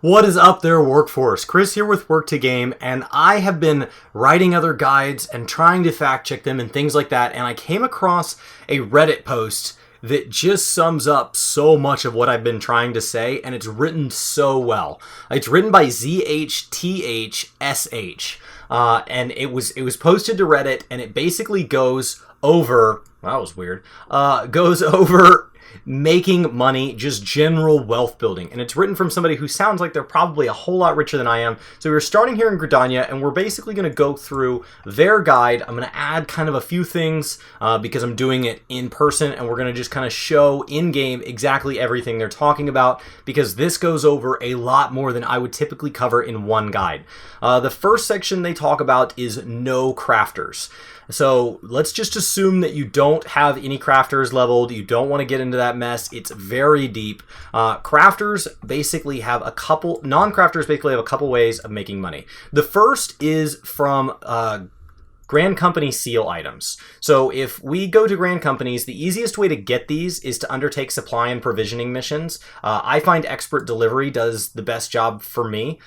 What is up there, workforce? Chris here with Work to Game, and I have been writing other guides and trying to fact check them and things like that, and I came across a Reddit post that just sums up so much of what I've been trying to say, and it's written so well. It's written by zhthsh, and it was posted to Reddit, and it basically goes over, well, that was weird, goes over making money, just general wealth building. And it's written from somebody who sounds like they're probably a whole lot richer than I am. So we're starting here in Gridania, and we're basically going to go through their guide. I'm going to add kind of a few things because I'm doing it in person, and we're going to just kind of show in-game exactly everything they're talking about, because this goes over a lot more than I would typically cover in one guide. The first section they talk about is no crafters. So let's just assume that you don't have any crafters leveled. You don't want to get into that mess. It's very deep. Crafters basically have a couple, non-crafters basically have a couple ways of making money. The first is from Grand Company seal items. So if we go to Grand Companies, the easiest way to get these is to undertake supply and provisioning missions. I find Expert Delivery does the best job for me.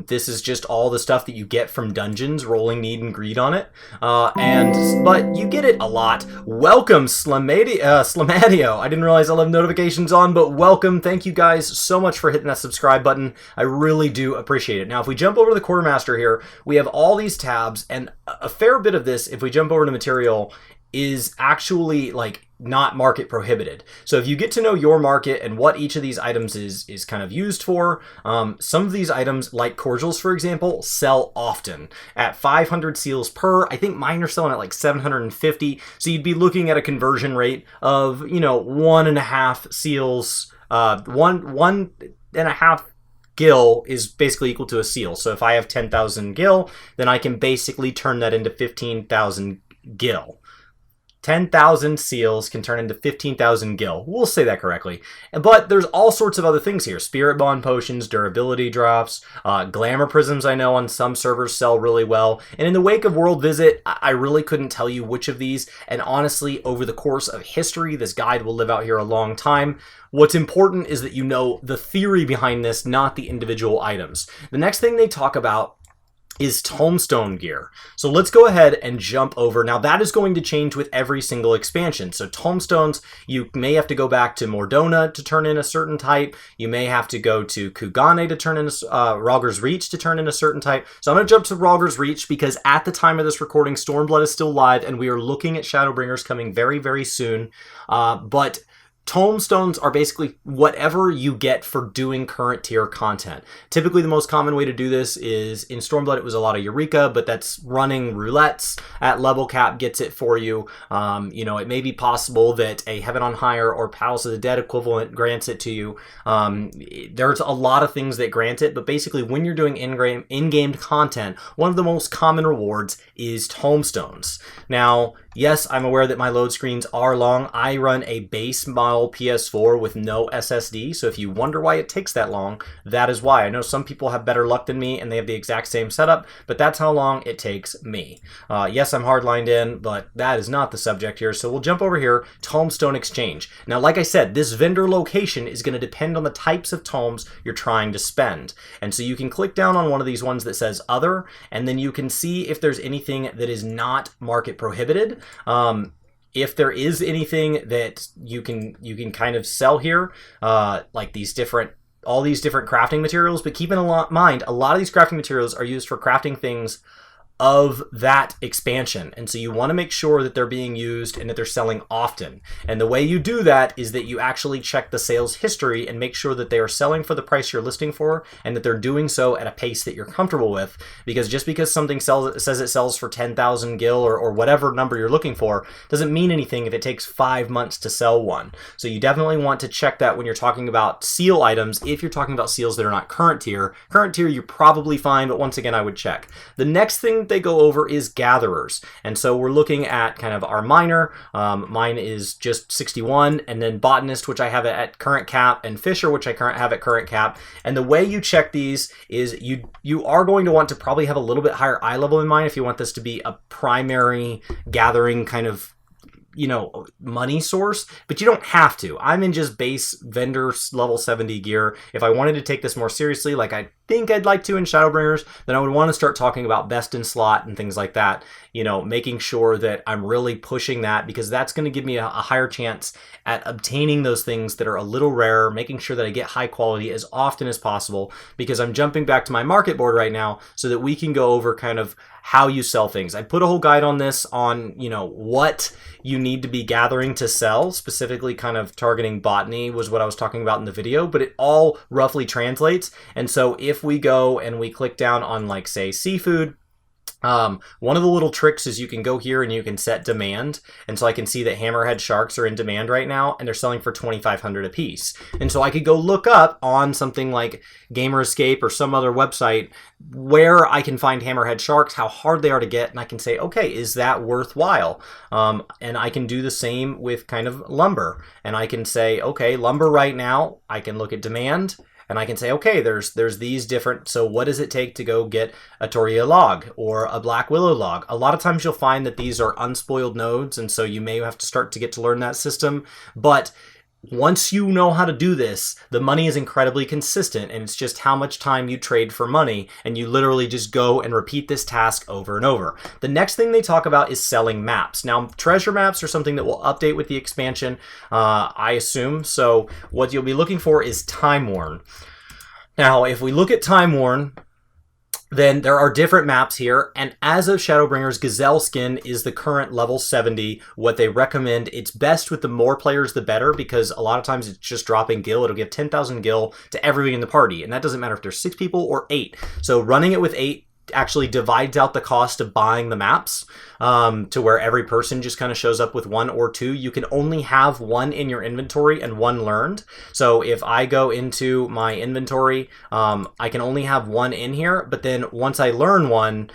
This is just all the stuff that you get from dungeons, rolling need and greed on it. But you get it a lot. Welcome, Slamadio. I didn't realize I'll have notifications on, but welcome. Thank you guys so much for hitting that subscribe button. I really do appreciate it. Now, if we jump over to the Quartermaster here, we have all these tabs, and a fair bit of this, if we jump over to material, is actually like not market prohibited. So if you get to know your market and what each of these items is kind of used for, some of these items, like cordials for example, sell often at 500 seals per. I think mine are selling at like 750. So you'd be looking at a conversion rate of, 1.5 seals, 1.5 gil is basically equal to a seal. So if I have 10,000 gil, then I can basically turn that into 15,000 gil. 10,000 seals can turn into 15,000 gil. We'll say that correctly. But there's all sorts of other things here. Spirit bond potions, durability drops, glamour prisms I know on some servers sell really well. And in the wake of World Visit, I really couldn't tell you which of these. And honestly, over the course of history, this guide will live out here a long time. What's important is that you know the theory behind this, not the individual items. The next thing they talk about is Tomestone gear. So let's go ahead and jump over. Now that is going to change with every single expansion. So Tomestones, you may have to go back to Mordona to turn in a certain type. You may have to go to Kugane to turn in Rogger's Reach to turn in a certain type. So I'm going to jump to Rogger's Reach because at the time of this recording, Stormblood is still live and we are looking at Shadowbringers coming very, very soon. But Tomestones are basically whatever you get for doing current tier content. Typically, the most common way to do this is in Stormblood, it was a lot of Eureka, but that's running Roulettes at level cap gets it for you. It may be possible that a Heaven on Higher or Palace of the Dead equivalent grants it to you. There's a lot of things that grant it, but basically, when you're doing in-game content, one of the most common rewards is Tomestones. Now, yes, I'm aware that my load screens are long. I run a base model PS4 with no SSD, so if you wonder why it takes that long, that is why. I know some people have better luck than me and they have the exact same setup, but that's how long it takes me. Yes, I'm hardlined in, but that is not the subject here, so we'll jump over here, Tomestone Exchange. Now, like I said, this vendor location is going to depend on the types of tomes you're trying to spend, and so you can click down on one of these ones that says Other, and then you can see if there's anything that is not market prohibited. If there is anything that you can kind of sell here, like all these different crafting materials, but keep in mind, a lot of these crafting materials are used for crafting things of that expansion, and so you want to make sure that they're being used and that they're selling often. And the way you do that is that you actually check the sales history and make sure that they are selling for the price you're listing for and that they're doing so at a pace that you're comfortable with, because just because something says it sells for 10,000 gil or whatever number you're looking for doesn't mean anything if it takes 5 months to sell one. So you definitely want to check that when you're talking about seal items. If you're talking about seals that are not current tier you're probably fine, but once again I would check. The next thing they go over is gatherers, and so we're looking at kind of our miner. Mine is just 61, and then botanist, which I have at current cap, and fisher, which I have at current cap. And the way you check these is you are going to want to probably have a little bit higher eye level in mind if you want this to be a primary gathering kind of money source, but you don't have to. I'm in just base vendor level 70 gear. If I wanted to take this more seriously, like I think I'd like to in Shadowbringers, then I would want to start talking about best in slot and things like that, making sure that I'm really pushing that, because that's going to give me a higher chance at obtaining those things that are a little rarer, making sure that I get high quality as often as possible, because I'm jumping back to my market board right now so that we can go over kind of how you sell things. I put a whole guide on this on, what you need to be gathering to sell, specifically kind of targeting botany was what I was talking about in the video, but it all roughly translates. And so if we go and we click down on, like, say, seafood, one of the little tricks is you can go here and you can set demand. And so I can see that hammerhead sharks are in demand right now and they're selling for 2,500 a piece. And so I could go look up on something like Gamer Escape or some other website where I can find hammerhead sharks, how hard they are to get. And I can say, okay, is that worthwhile? And I can do the same with kind of lumber. And I can say, okay, lumber right now, I can look at demand. And I can say, okay, there's these different, so what does it take to go get a Toria log or a Black Willow log? A lot of times you'll find that these are unspoiled nodes, and so you may have to start to get to learn that system. But once you know how to do this, the money is incredibly consistent, and it's just how much time you trade for money, and you literally just go and repeat this task over and over. The next thing they talk about is selling maps. Now, treasure maps are something that will update with the expansion, I assume. So what you'll be looking for is Time Worn. Now, if we look at Time Worn, then there are different maps here, and as of Shadowbringers, Gazelle Skin is the current level 70. What they recommend, it's best with the more players the better, because a lot of times it's just dropping gil. It'll give 10,000 gil to everybody in the party, and that doesn't matter if there's 6 people or 8. So running it with 8 actually divides out the cost of buying the maps to where every person just kind of shows up with 1 or 2. You can only have 1 in your inventory and 1 learned. So if I go into my inventory, I can only have 1 in here, but then once I learn 1,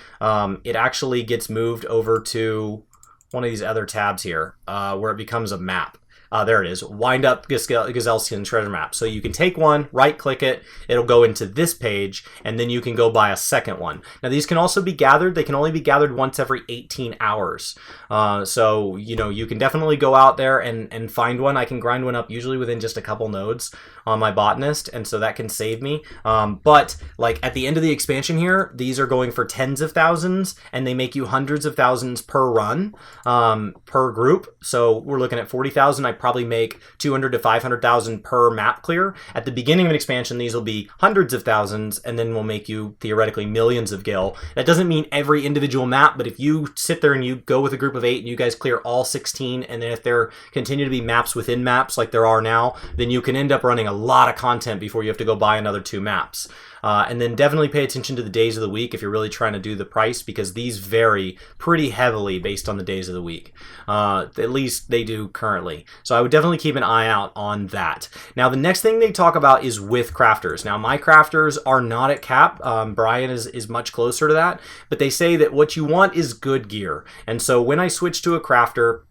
it actually gets moved over to one of these other tabs here where it becomes a map. There it is, Wind Up Gazelle Skin Treasure Map. So you can take one, right-click it, it'll go into this page, and then you can go buy a second one. Now these can also be gathered. They can only be gathered once every 18 hours. So, you can definitely go out there and find one. I can grind one up usually within just a couple nodes on my botanist, and so that can save me. But like at the end of the expansion here, these are going for tens of thousands, and they make you hundreds of thousands per run, per group. So we're looking at 40,000. I probably make 200 to 500,000 per map clear. At the beginning of an expansion, these will be hundreds of thousands, and then will make you theoretically millions of gil. That doesn't mean every individual map, but if you sit there and you go with a group of 8 and you guys clear all 16, and then if there continue to be maps within maps like there are now, then you can end up running a lot of content before you have to go buy another 2 maps. And then definitely pay attention to the days of the week if you're really trying to do the price, because these vary pretty heavily based on the days of the week. At least they do currently. So I would definitely keep an eye out on that. Now, the next thing they talk about is with crafters. Now, my crafters are not at cap. Brian is much closer to that. But they say that what you want is good gear. And so when I switch to a crafter,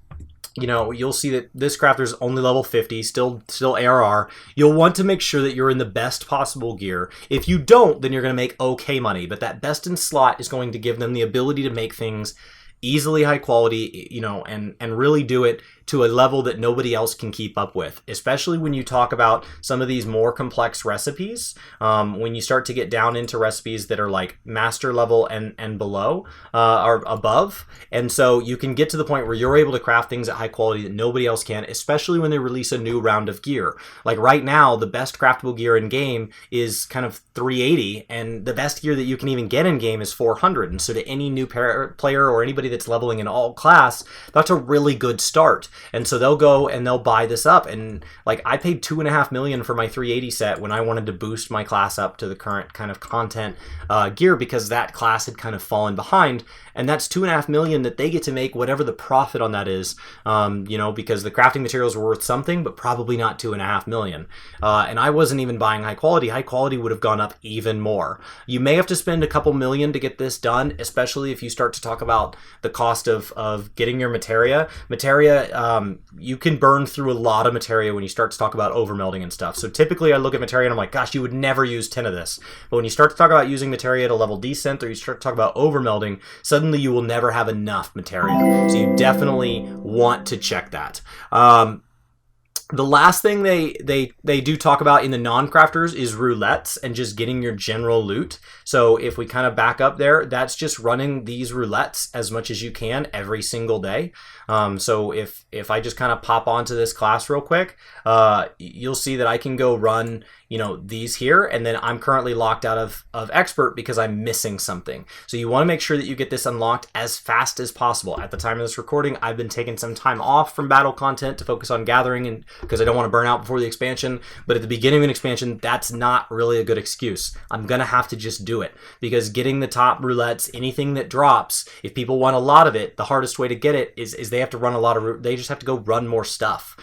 you'll see that this crafter is only level 50, still ARR. You'll want to make sure that you're in the best possible gear. If you don't, then you're going to make okay money. But that best in slot is going to give them the ability to make things easily high quality, and really do it to a level that nobody else can keep up with, especially when you talk about some of these more complex recipes. When you start to get down into recipes that are like master level and below, or above. And so you can get to the point where you're able to craft things at high quality that nobody else can, especially when they release a new round of gear. Like right now, the best craftable gear in game is kind of 380, and the best gear that you can even get in game is 400. And so to any new player or anybody that's leveling in all class, that's a really good start. And so they'll go and they'll buy this up. And like I paid $2.5 million for my 380 set when I wanted to boost my class up to the current kind of content gear, because that class had kind of fallen behind. And that's $2.5 million that they get to make whatever the profit on that is, because the crafting materials were worth something, but probably not $2.5 million. And I wasn't even buying high quality. High quality would have gone up even more. You may have to spend a couple million to get this done, especially if you start to talk about the cost of getting your materia. Materia you can burn through a lot of materia when you start to talk about overmelting and stuff. So typically I look at materia and I'm like, gosh, you would never use 10 of this. But when you start to talk about using materia at a level decent, or you start to talk about overmelting, suddenly you will never have enough materia. So you definitely want to check that. The last thing they do talk about in the non-crafters is roulettes and just getting your general loot. So if we kind of back up there, that's just running these roulettes as much as you can every single day. So if I just kind of pop onto this class real quick, you'll see that I can go run, these here, and then I'm currently locked out of expert because I'm missing something. So you want to make sure that you get this unlocked as fast as possible. At the time of this recording, I've been taking some time off from battle content to focus on gathering, and because I don't want to burn out before the expansion. But at the beginning of an expansion, that's not really a good excuse. I'm gonna have to just do it, because getting the top roulettes, anything that drops, if people want a lot of it, the hardest way to get it is they have to run a lot of, they just have to go run more stuff.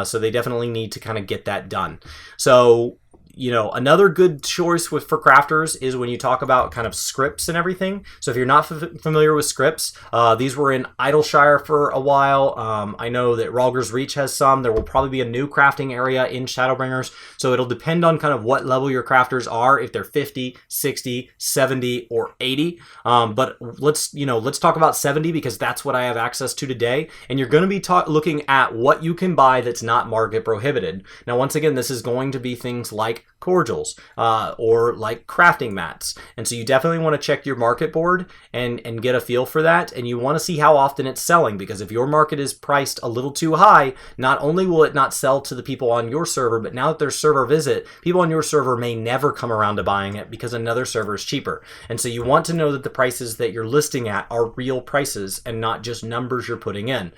So they definitely need to kind of get that done. So another good choice for crafters is when you talk about kind of scripts and everything. So if you're not familiar with scripts, these were in Idleshire for a while. I know that Rhalgr's Reach has some. There will probably be a new crafting area in Shadowbringers. So it'll depend on kind of what level your crafters are, if they're 50, 60, 70, or 80. But let's talk about 70, because that's what I have access to today. And you're going to be looking at what you can buy that's not market prohibited. Now, once again, this is going to be things like cordials or like crafting mats, and so you definitely want to check your market board and get a feel for that, and you want to see how often it's selling, because if your market is priced a little too high, not only will it not sell to the people on your server, but now that there's server visit, people on your server may never come around to buying it because another server is cheaper. And so you want to know that the prices that you're listing at are real prices and not just numbers you're putting in.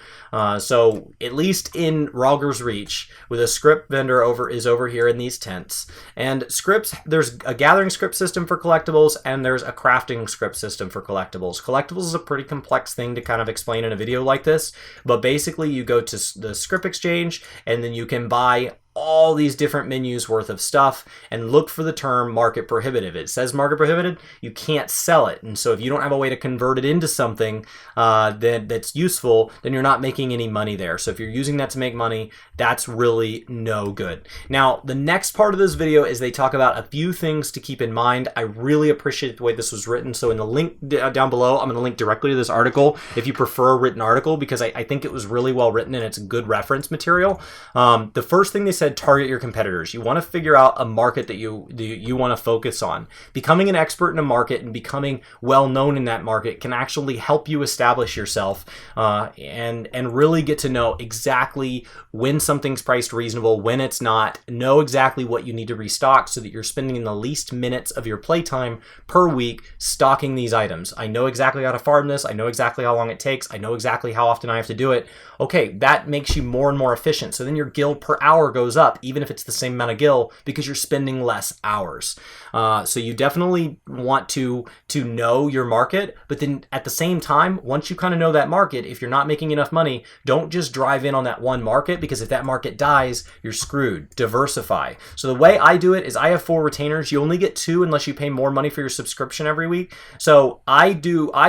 So at least in Rhalgr's Reach, with a script vendor is over here in these tents. And scripts, there's a gathering script system for collectibles, and there's a crafting script system for collectibles. Collectibles is a pretty complex thing to kind of explain in a video like this, but basically you go to the script exchange, and then you can buy all these different menus worth of stuff and look for the term market prohibitive. It says market prohibited, you can't sell it. And so if you don't have a way to convert it into something that's useful, then you're not making any money there. So if you're using that to make money, that's really no good. Now, the next part of this video is they talk about a few things to keep in mind. I really appreciate the way this was written. So in the link down below, I'm going to link directly to this article if you prefer a written article, because I think it was really well written and it's good reference material. The first thing they said, target your competitors. You want to figure out a market that you want to focus on. Becoming an expert in a market and becoming well known in that market can actually help you establish yourself and really get to know exactly when something's priced reasonable, when it's not, know exactly what you need to restock so that you're spending the least minutes of your playtime per week stocking these items. I know exactly how to farm this. I know exactly how long it takes. I know exactly how often I have to do it. Okay, that makes you more and more efficient. So then your gil per hour goes up, even if it's the same amount of gil, because you're spending less hours. So you definitely want to know your market, but then at the same time, once you kind of know that market, if you're not making enough money, don't just drive in on that one market, because if that market dies, you're screwed. Diversify. So the way I do it is I have 4 retainers. You only get 2 unless you pay more money for your subscription every week. So I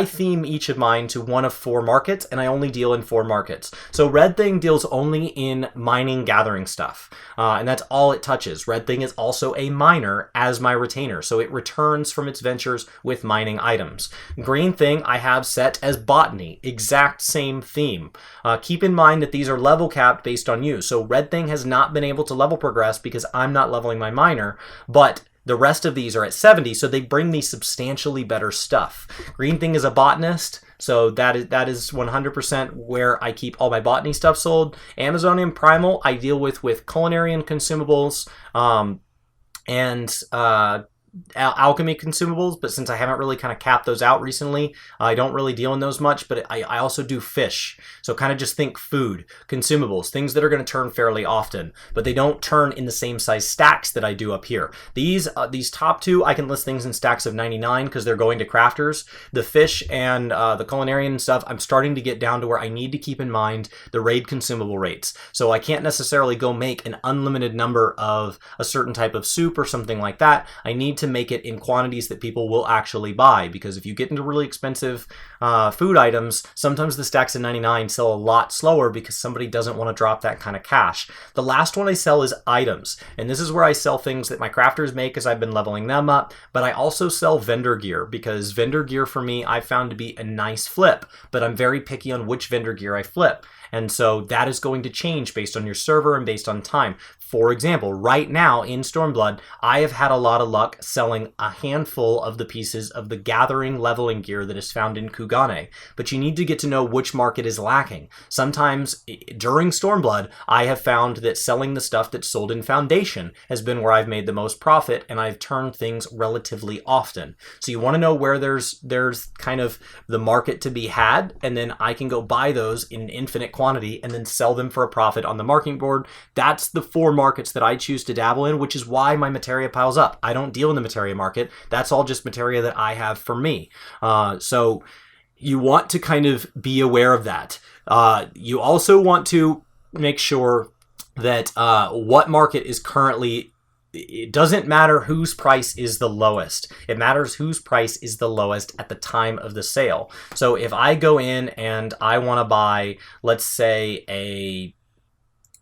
theme each of mine to one of 4 markets, and I only deal in 4 markets. So Red Thing deals only in mining, gathering stuff, and that's all it touches. Red Thing is also a miner as my retainer, so it returns from its ventures with mining items. Green Thing I have set as botany, exact same theme. Keep in mind that these are level capped based on you, so Red Thing has not been able to level progress because I'm not leveling my miner, but the rest of these are at 70, so they bring me substantially better stuff. Green Thing is a botanist, so that is 100% where I keep all my botany stuff sold. Amazonian Primal I deal with culinary and consumables, and alchemy consumables, but since I haven't really kind of capped those out recently, I don't really deal in those much, but I also do fish. So kind of just think food, consumables, things that are going to turn fairly often, but they don't turn in the same size stacks that I do up here. These top 2, I can list things in stacks of 99 because they're going to crafters. The fish and the culinarian stuff, I'm starting to get down to where I need to keep in mind the raid consumable rates. So I can't necessarily go make an unlimited number of a certain type of soup or something like that. I need to make it in quantities that people will actually buy, because if you get into really expensive food items, sometimes the stacks of 99 sell a lot slower because somebody doesn't want to drop that kind of cash. The last one I sell is items, and this is where I sell things that my crafters make as I've been leveling them up, but I also sell vendor gear, because vendor gear for me I've found to be a nice flip, but I'm very picky on which vendor gear I flip. And so that is going to change based on your server and based on time. For example, right now in Stormblood, I have had a lot of luck selling a handful of the pieces of the gathering leveling gear that is found in Kugane. But you need to get to know which market is lacking. Sometimes during Stormblood, I have found that selling the stuff that's sold in Foundation has been where I've made the most profit, and I've turned things relatively often. So you want to know where there's kind of the market to be had, and then I can go buy those in infinite quantity and then sell them for a profit on the marking board. That's the 4 markets that I choose to dabble in, which is why my materia piles up. I don't deal in the materia market. That's all just materia that I have for me. So you want to kind of be aware of that. You also want to make sure that what market is currently, it doesn't matter whose price is the lowest. It matters whose price is the lowest at the time of the sale. So if I go in and I want to buy, let's say, a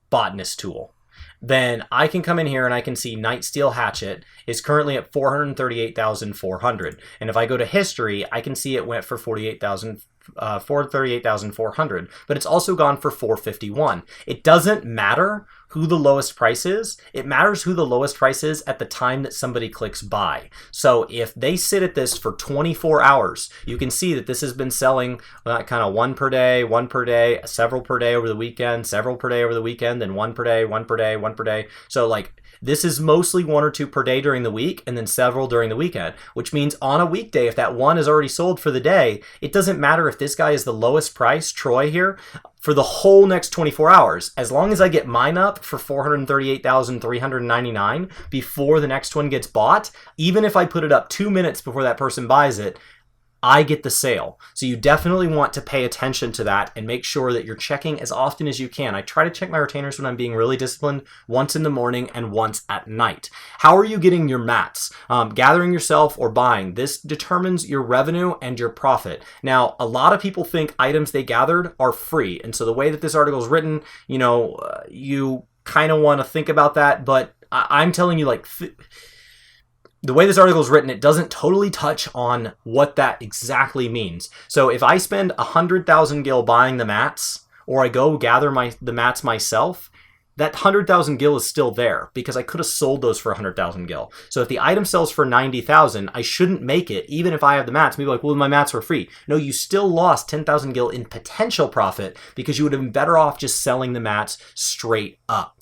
botanist tool, then I can come in here and I can see Nightsteel Hatchet is currently at 438,400. And if I go to history, I can see it went for 438,400, but it's also gone for 451. It doesn't matter who the lowest price is. It matters who the lowest price is at the time that somebody clicks buy. So if they sit at this for 24 hours, you can see that this has been selling kind of 1 per day, 1 per day, several per day over the weekend, several per day over the weekend, then 1 per day, 1 per day, 1 per day. So like this is mostly 1 or 2 per day during the week and then several during the weekend, which means on a weekday, if that one is already sold for the day, it doesn't matter if this guy is the lowest price, Troy here, for the whole next 24 hours. As long as I get mine up for 438,399 before the next one gets bought, even if I put it up 2 minutes before that person buys it, I get the sale. So you definitely want to pay attention to that and make sure that you're checking as often as you can. I try to check my retainers when I'm being really disciplined, once in the morning and once at night. How are you getting your mats? Gathering yourself or buying. This determines your revenue and your profit. Now, a lot of people think items they gathered are free. And so the way that this article is written, you kind of want to think about that, but I'm telling you, like, the way this article is written, it doesn't totally touch on what that exactly means. So if I spend 100,000 gil buying the mats, or I go gather the mats myself, that 100,000 gil is still there because I could have sold those for 100,000 gil. So if the item sells for 90,000, I shouldn't make it, even if I have the mats. Maybe like, well, my mats were free. No, you still lost 10,000 gil in potential profit because you would have been better off just selling the mats straight up.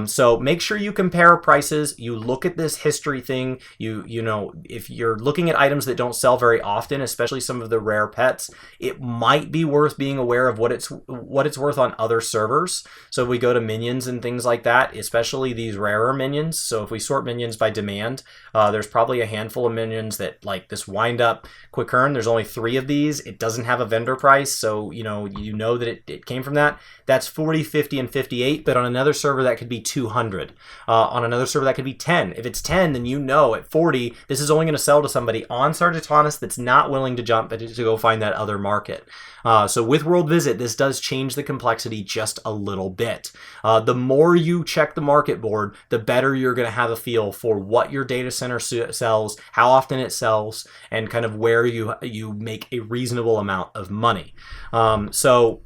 So make sure you compare prices. You look at this history thing. You know, if you're looking at items that don't sell very often, especially some of the rare pets, it might be worth being aware of what it's worth on other servers. So we go to minions and things like that, especially these rarer minions. So if we sort minions by demand, there's probably a handful of minions that, like this wind up quick earn. There's only 3 of these. It doesn't have a vendor price, so you know that it came from that. That's 40, 50, and 58. But on another server that could be 200. On another server that could be 10. If it's 10, then you know at 40 this is only going to sell to somebody on Sargatanas that's not willing to jump to go find that other market. So with World Visit, this does change the complexity just a little bit. The more you check the market board, the better you're going to have a feel for what your data center sells, how often it sells, and kind of where you make a reasonable amount of money. So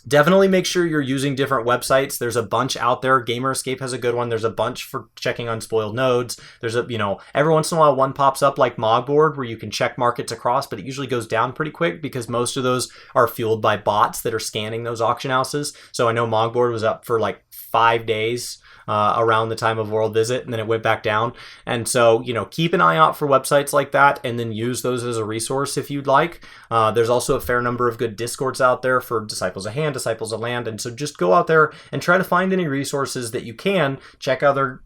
definitely make sure you're using different websites. There's a bunch out there. Gamer Escape has a good one. There's a bunch for checking unspoiled nodes. There's every once in a while one pops up like Mogboard where you can check markets across, but it usually goes down pretty quick because most of those are fueled by bots that are scanning those auction houses. So I know Mogboard was up for like 5 days around the time of World Visit, and then it went back down. And so, keep an eye out for websites like that and then use those as a resource if you'd like. There's also a fair number of good Discords out there for Disciples of Hand land, disciples of land. And so just go out there and try to find any resources that you can. Check other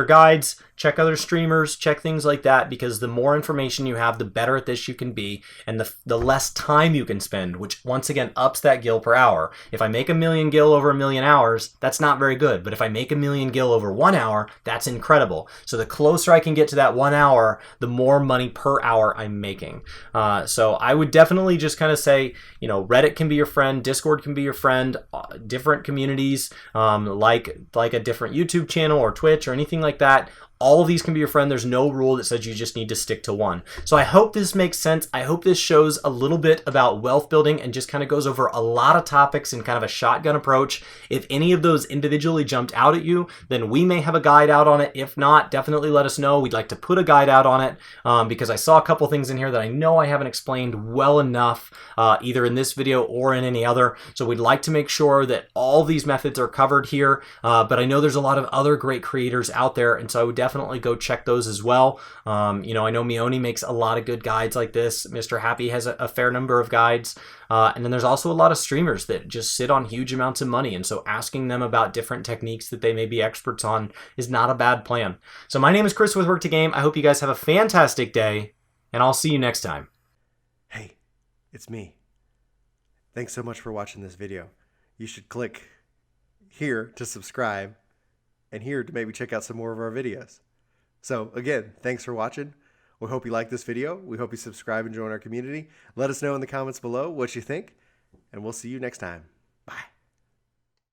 guides, check other streamers, check things like that, because the more information you have, the better at this you can be, and the less time you can spend, which once again ups that gil per hour. If I make 1,000,000 gil over 1,000,000 hours, that's not very good. But if I make 1,000,000 gil over 1 hour, that's incredible. So the closer I can get to that 1 hour, the more money per hour I'm making. So I would definitely just kind of say, you know, Reddit can be your friend, Discord can be your friend, different communities, like a different YouTube channel or Twitch or anything like that. All of these can be your friend. There's no rule that says you just need to stick to one. So I hope this makes sense. I hope this shows a little bit about wealth building and just kind of goes over a lot of topics in kind of a shotgun approach. If any of those individually jumped out at you, then we may have a guide out on it. If not, definitely let us know. We'd like to put a guide out on it because I saw a couple things in here that I know I haven't explained well enough, either in this video or in any other. So we'd like to make sure that all these methods are covered here. But I know there's a lot of other great creators out there, and so I would definitely go check those as well. You know, I know Mioni makes a lot of good guides like this. Mr. Happy has a fair number of guides. And then there's also a lot of streamers that just sit on huge amounts of money. And so asking them about different techniques that they may be experts on is not a bad plan. So my name is Chris with Work to Game. I hope you guys have a fantastic day, and I'll see you next time. Hey, it's me. Thanks so much for watching this video. You should click here to subscribe and here to maybe check out some more of our videos. So again, thanks for watching. We hope you like this video. We hope you subscribe and join our community. Let us know in the comments below what you think, and we'll see you next time.